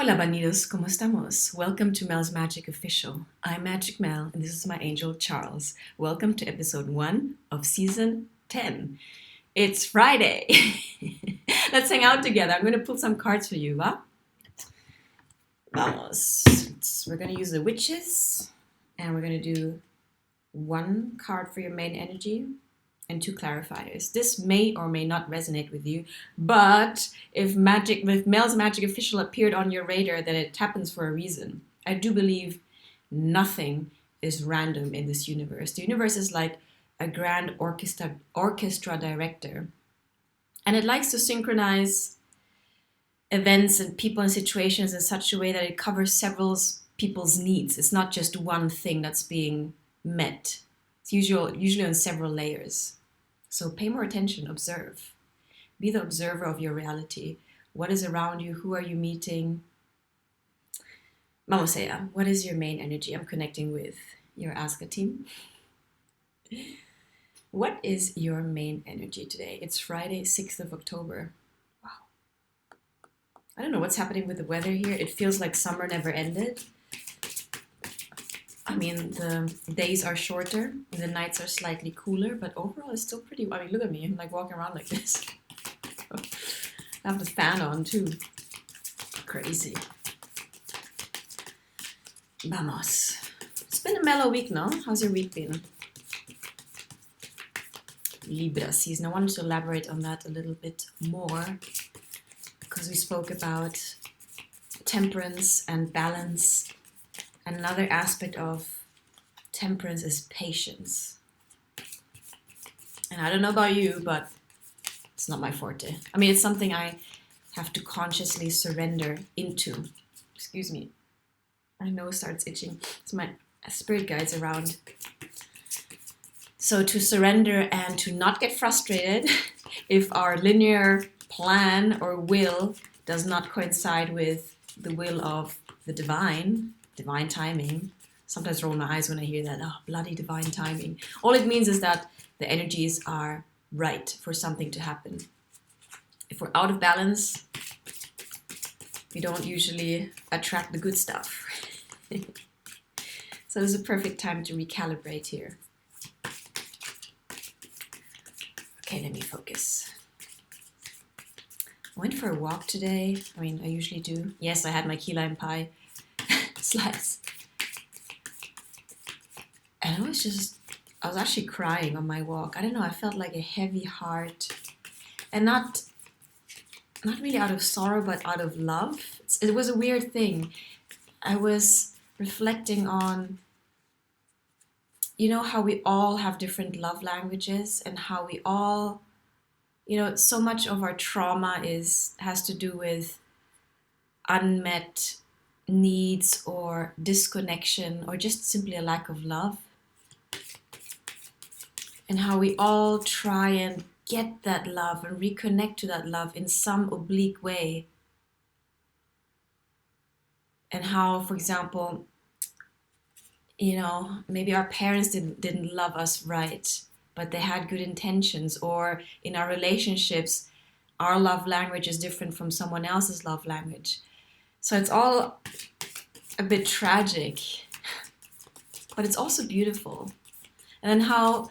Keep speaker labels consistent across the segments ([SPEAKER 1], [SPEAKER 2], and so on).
[SPEAKER 1] Hola banidos, ¿cómo estamos? Welcome to Mel's Magic Official. I'm Magic Mel and this is my angel Charles. Welcome to episode 1 of season 10. It's Friday. Let's hang out together. I'm going to pull some cards for you, va? Vamos. We're going to use the witches and we're going to do one card for your main energy and 2 clarifiers. This may or may not resonate with you, but if Mel's Magic Official appeared on your radar, then it happens for a reason. I do believe nothing is random in this universe. The universe is like a grand orchestra director, and it likes to synchronize events and people and situations in such a way that it covers several people's needs. It's not just one thing that's being met. It's usually on several layers. So pay more attention, observe. Be the observer of your reality. What is around you? Who are you meeting? Vamos allá. What is your main energy? I'm connecting with your Aska team. What is your main energy today? It's Friday, 6th of October. Wow. I don't know what's happening with the weather here. It feels like summer never ended. I mean, the days are shorter and the nights are slightly cooler, but overall it's still pretty. I mean, look at me. I'm like walking around like this. I have the fan on too. Crazy. Vamos. It's been a mellow week, no? How's your week been? Libra season. I wanted to elaborate on that a little bit more because we spoke about temperance and balance. And another aspect of temperance is patience. And I don't know about you, but it's not my forte. I mean, it's something I have to consciously surrender into. Excuse me. My nose starts itching. So my spirit guides around. So to surrender and to not get frustrated if our linear plan or will does not coincide with the will of the divine timing. Sometimes roll my eyes when I hear that. Oh, bloody divine timing. All it means is that the energies are right for something to happen. If we're out of balance, we don't usually attract the good stuff. So this is a perfect time to recalibrate here. Okay, let me focus. I went for a walk today. I mean, I usually do. Yes, I had my key lime pie slice. And I was actually crying on my walk. I don't know, I felt like a heavy heart. And not really out of sorrow, but out of love. It was a weird thing. I was reflecting on, how we all have different love languages and how we all, so much of our trauma has to do with unmet needs or disconnection or just simply a lack of love. And how we all try and get that love and reconnect to that love in some oblique way. And how, for example, maybe our parents didn't love us right, but they had good intentions. Or in our relationships, our love language is different from someone else's love language. So it's all a bit tragic, but it's also beautiful. And then how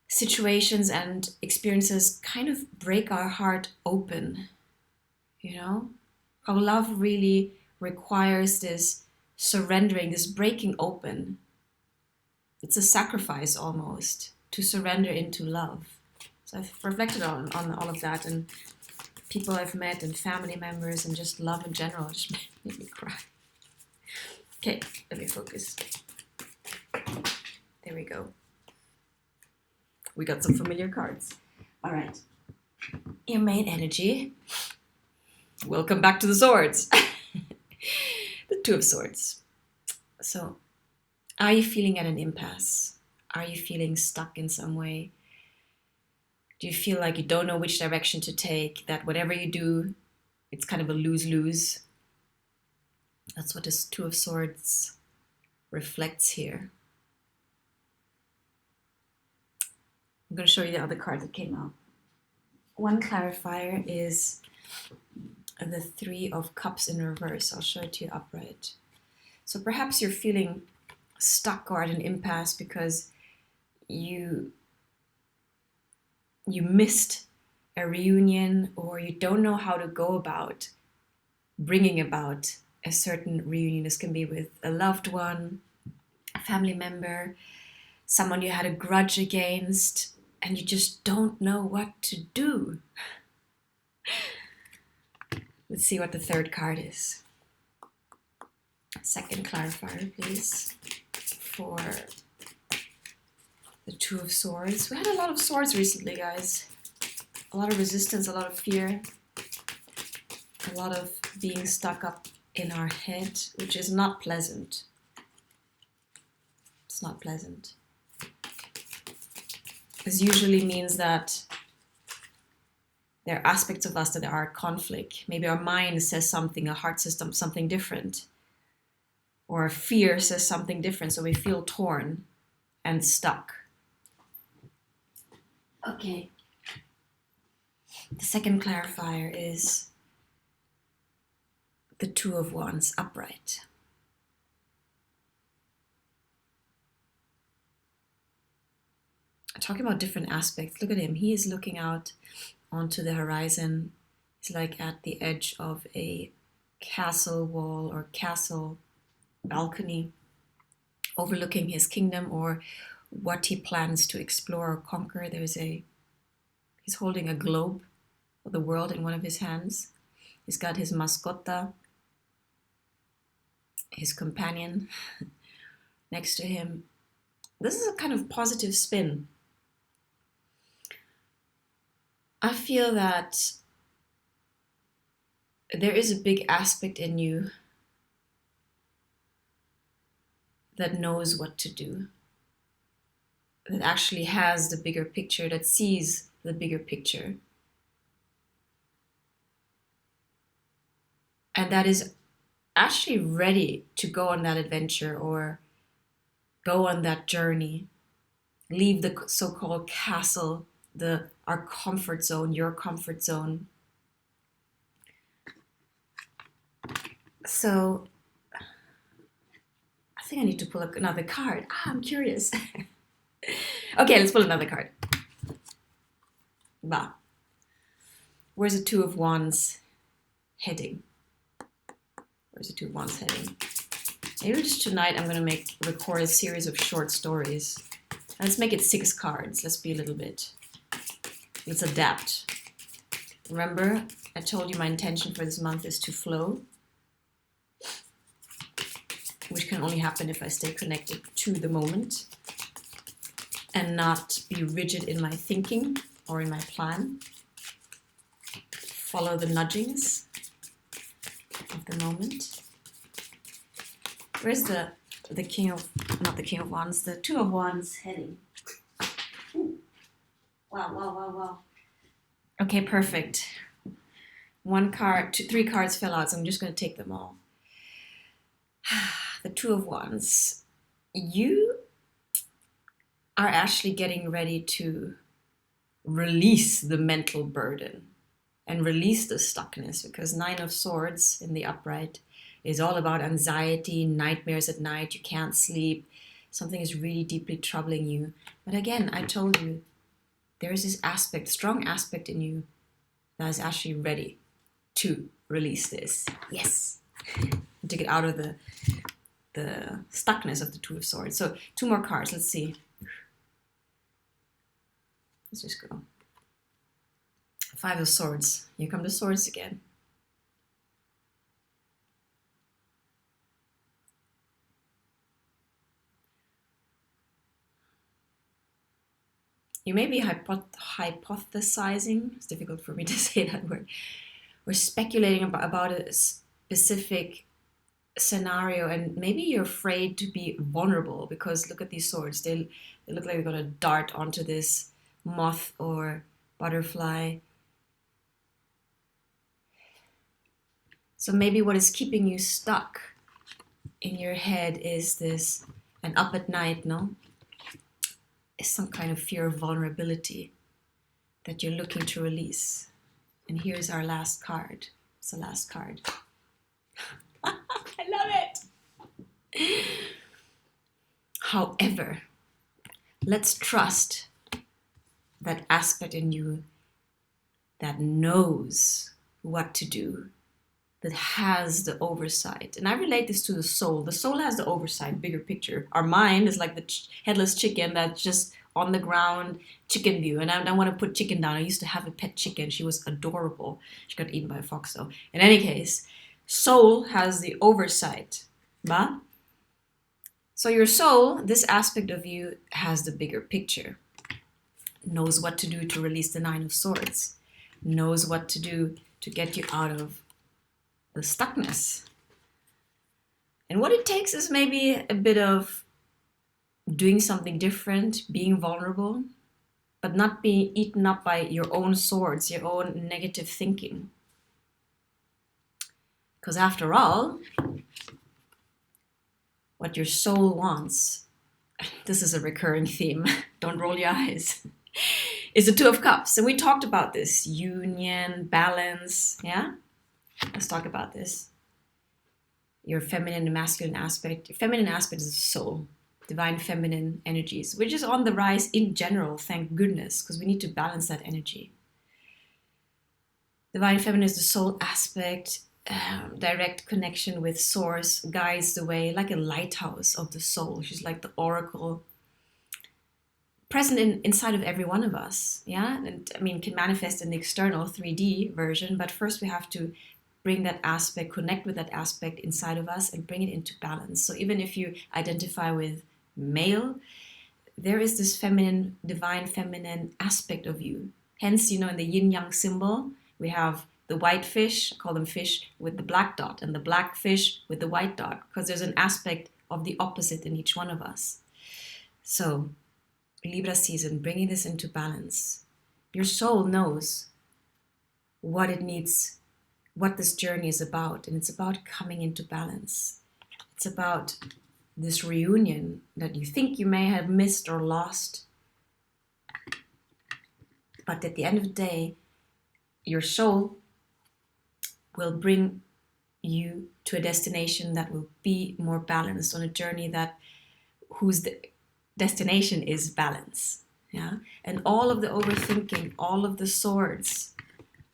[SPEAKER 1] situations and experiences kind of break our heart open, how love really requires this surrendering, this breaking open. It's a sacrifice almost to surrender into love. So I've reflected on all of that, and people I've met and family members and just love in general just made me cry. Okay, let me focus. There we go. We got some familiar cards. All right. Your main energy. Welcome back to the swords. The Two of Swords. So, are you feeling at an impasse? Are you feeling stuck in some way? Do you feel like you don't know which direction to take? That whatever you do, it's kind of a lose-lose? That's what this Two of Swords reflects here. I'm going to show you the other card that came out. One clarifier is the Three of Cups in reverse. I'll show it to you upright. So perhaps you're feeling stuck or at an impasse because you missed a reunion, or you don't know how to go about bringing about a certain reunion. This can be with a loved one, a family member, someone you had a grudge against, and you just don't know what to do. Let's see what the third card is. Second clarifier, please, for the Two of Swords. We had a lot of swords recently, guys. A lot of resistance, a lot of fear, a lot of being stuck up in our head, which is not pleasant. It's not pleasant. This usually means that there are aspects of us that are at conflict. Maybe our mind says something, our heart says something different, or our fear says something different, so we feel torn and stuck. Okay. The second clarifier is the Two of Wands upright. Talking about different aspects. Look at him. He is looking out onto the horizon. He's like at the edge of a castle wall or castle balcony, overlooking his kingdom or what he plans to explore or conquer. He's holding a globe of the world in one of his hands. He's got his mascota, his companion, next to him. This is a kind of positive spin. I feel that there is a big aspect in you that knows what to do, that actually has the bigger picture, that sees the bigger picture. And that is actually ready to go on that adventure or go on that journey, leave the so-called castle, our comfort zone, your comfort zone. So I think I need to pull another card. I'm curious. Okay, let's pull another card. Bah. Where's the Two of Wands heading? Where's the Two of Wands heading? Maybe just tonight I'm going to record a series of short stories. Let's make it 6 cards. Let's be a little bit. Let's adapt. Remember, I told you my intention for this month is to flow, which can only happen if I stay connected to the moment and not be rigid in my thinking or in my plan. Follow the nudgings of the moment. Where's the King of, not the King of Wands, the Two of Wands heading? Ooh. Wow. Okay, perfect. 3 cards fell out, so I'm just going to take them all. The Two of Wands. You are actually getting ready to release the mental burden and release the stuckness, because 9 of Swords in the upright is all about anxiety, nightmares at night, you can't sleep, something is really deeply troubling you. But again, I told you, there is this aspect, strong aspect in you that is actually ready to release this. Yes. To get out of the stuckness of the Two of Swords. So 2 more cards. Let's see. Let's just go. 5 of Swords. Here come the swords again. You may be hypothesizing. It's difficult for me to say that word. We're speculating about a specific scenario, and maybe you're afraid to be vulnerable because look at these swords. They look like they're going to dart onto this moth or butterfly. So maybe what is keeping you stuck in your head is this, and up at night, no? Is some kind of fear of vulnerability that you're looking to release. And here's our last card. It's the last card. I love it. However, let's trust that aspect in you that knows what to do, that has the oversight. And I relate this to the soul. The soul has the oversight, bigger picture. Our mind is like the headless chicken that's just on the ground, chicken view. And I don't want to put chicken down. I used to have a pet chicken. She was adorable. She got eaten by a fox though. In any case, soul has the oversight. Ba? So your soul, this aspect of you, has the bigger picture. Knows what to do to release the Nine of Swords. Knows what to do to get you out of the stuckness. And what it takes is maybe a bit of doing something different, being vulnerable, but not being eaten up by your own swords, your own negative thinking. Because after all, what your soul wants, this is a recurring theme, don't roll your eyes, is the Two of Cups. And we talked about this, union, balance, yeah? Let's talk about this. Your feminine and masculine aspect. Your feminine aspect is the soul, divine feminine energies, which is on the rise in general, thank goodness, because we need to balance that energy. Divine feminine is the soul aspect, direct connection with source, guides the way, like a lighthouse of the soul. She's like the oracle, present inside of every one of us, yeah? And I mean, can manifest in the external 3D version, but first we have to bring that aspect, connect with that aspect inside of us and bring it into balance. So even if you identify with male, there is this feminine, divine feminine aspect of you. Hence, in the yin-yang symbol, we have the white fish, I call them fish, with the black dot, and the black fish with the white dot, because there's an aspect of the opposite in each one of us. So, Libra season, bringing this into balance. Your soul knows what it needs, what this journey is about, and it's about coming into balance. It's about this reunion that you think you may have missed or lost. But at the end of the day, your soul will bring you to a destination that will be more balanced, on a journey whose destination is balance. Yeah? And all of the overthinking, all of the swords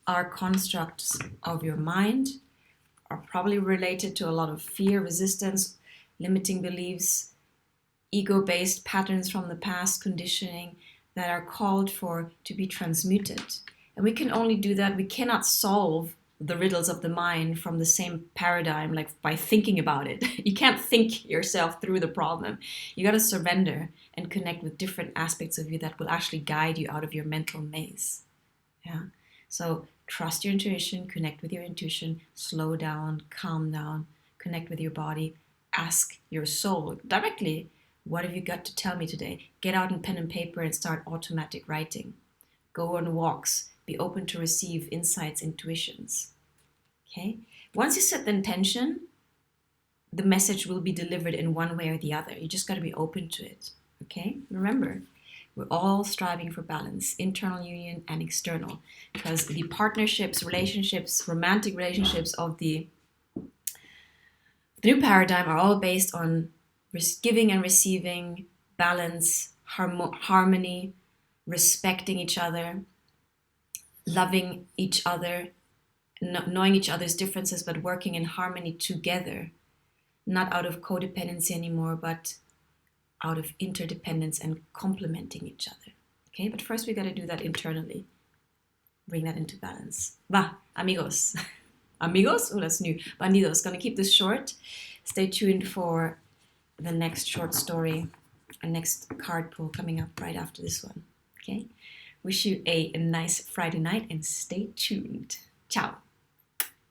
[SPEAKER 1] are constructs of your mind, are probably related to a lot of fear, resistance, limiting beliefs, ego-based patterns from the past, conditioning that are called for to be transmuted. And we can only do that. We cannot solve the riddles of the mind from the same paradigm, like by thinking about it. You can't think yourself through the problem. You got to surrender and connect with different aspects of you that will actually guide you out of your mental maze. Yeah. So trust your intuition, connect with your intuition, slow down, calm down, connect with your body, ask your soul directly, what have you got to tell me today? Get out in pen and paper and start automatic writing. Go on walks. Be open to receive insights, intuitions. Okay? Once you set the intention, the message will be delivered in one way or the other. You just got to be open to it. Okay? Remember, we're all striving for balance, internal union and external, because the partnerships, relationships, romantic relationships of the new paradigm are all based on giving and receiving, balance, harmony, respecting each other, loving each other, knowing each other's differences, but working in harmony together, not out of codependency anymore, but out of interdependence and complementing each other. Okay, but first we got to do that internally. Bring that into balance. Va, amigos. Amigos? Oh, that's new. Bandidos. Gonna keep this short. Stay tuned for the next short story, a next card pull coming up right after this one. Okay? Wish you a nice Friday night and stay tuned. Ciao.